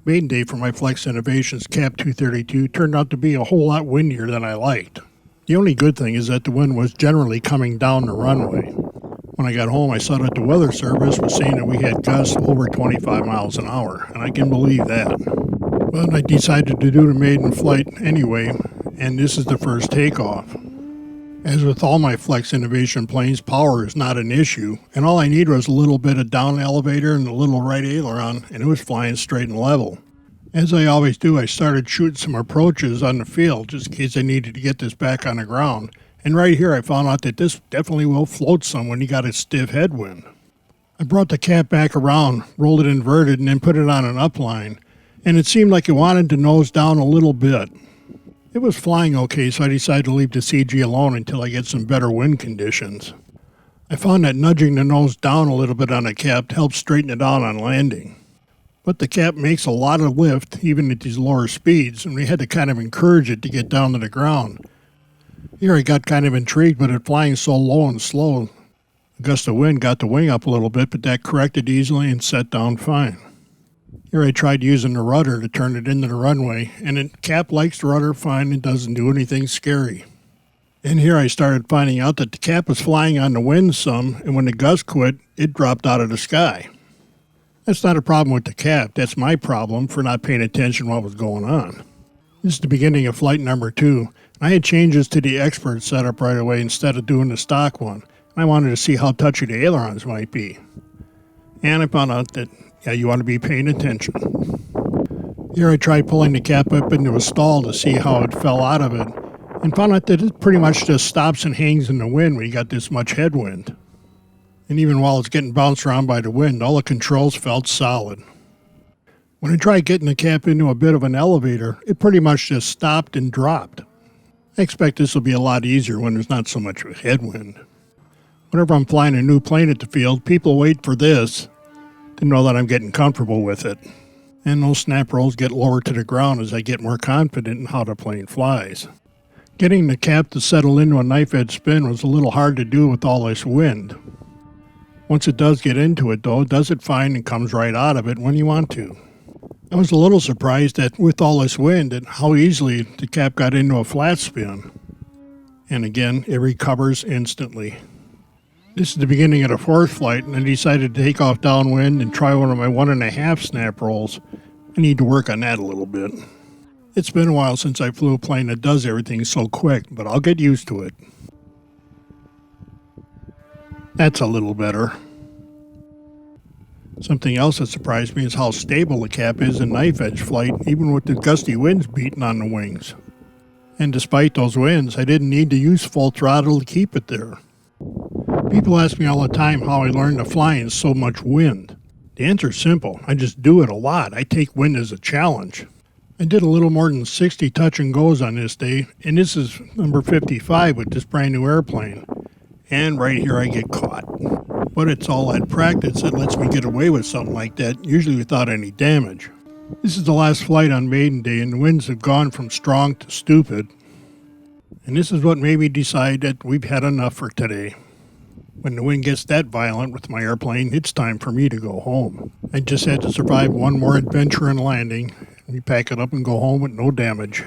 Maiden day for my Flex Innovations Cap 232 turned out to be a whole lot windier than I liked. The only good thing is that the wind was generally coming down the runway. When I got home, I saw that the weather service was saying that we had gusts over 25 miles an hour, and I can believe that. But I decided to do the maiden flight anyway, and this is the first takeoff. As with all my Flex Innovation planes, power is not an issue, and all I need was a little bit of down elevator and a little right aileron, and it was flying straight and level. As I always do, I started shooting some approaches on the field just in case I needed to get this back on the ground, and right here I found out that this definitely will float some when you got a stiff headwind. I brought the cap back around, rolled it inverted, and then put it on an upline, and it seemed like it wanted to nose down a little bit. It was flying okay, so I decided to leave the CG alone until I get some better wind conditions. I found that nudging the nose down a little bit on the cap helps straighten it out on landing. But the cap makes a lot of lift, even at these lower speeds, and we had to kind of encourage it to get down to the ground. Here I got kind of intrigued with it flying so low and slow. A gust of wind got the wing up a little bit, but that corrected easily and set down fine. Here I tried using the rudder to turn it into the runway, and the cap likes the rudder fine and doesn't do anything scary. And here I started finding out that the cap was flying on the wind some, and when the gust quit, it dropped out of the sky. That's not a problem with the cap, that's my problem for not paying attention to what was going on. This is the beginning of flight number 2. I had changes to the expert setup right away instead of doing the stock one. I wanted to see how touchy the ailerons might be. And I found out that you want to be paying attention. Here I tried pulling the cap up into a stall to see how it fell out of it, and found out that it pretty much just stops and hangs in the wind when you got this much headwind. And even while it's getting bounced around by the wind, all the controls felt solid. When I tried getting the cap into a bit of an elevator, it pretty much just stopped and dropped. I expect this will be a lot easier when there's not so much headwind. Whenever I'm flying a new plane at the field, people wait for this to know that I'm getting comfortable with it. And those snap rolls get lower to the ground as I get more confident in how the plane flies. Getting the cap to settle into a knife edge spin was a little hard to do with all this wind. Once it does get into it though, it does it fine and comes right out of it when you want to. I was a little surprised that with all this wind and how easily the cap got into a flat spin. And again, it recovers instantly. This is the beginning of the 4th flight, and I decided to take off downwind and try one of my 1.5 snap rolls. I need to work on that a little bit. It's been a while since I flew a plane that does everything so quick, but I'll get used to it. That's a little better. Something else that surprised me is how stable the cap is in knife edge flight, even with the gusty winds beating on the wings. And despite those winds, I didn't need to use full throttle to keep it there. People ask me all the time how I learned to fly in so much wind. The answer is simple. I just do it a lot. I take wind as a challenge. I did a little more than 60 touch and goes on this day, and this is number 55 with this brand new airplane. And right here I get caught. But it's all that practice that lets me get away with something like that, usually without any damage. This is the last flight on Maiden Day, and the winds have gone from strong to stupid. And this is what made me decide that we've had enough for today. When the wind gets that violent with my airplane, it's time for me to go home. I just had to survive one more adventure and landing. We pack it up and go home with no damage.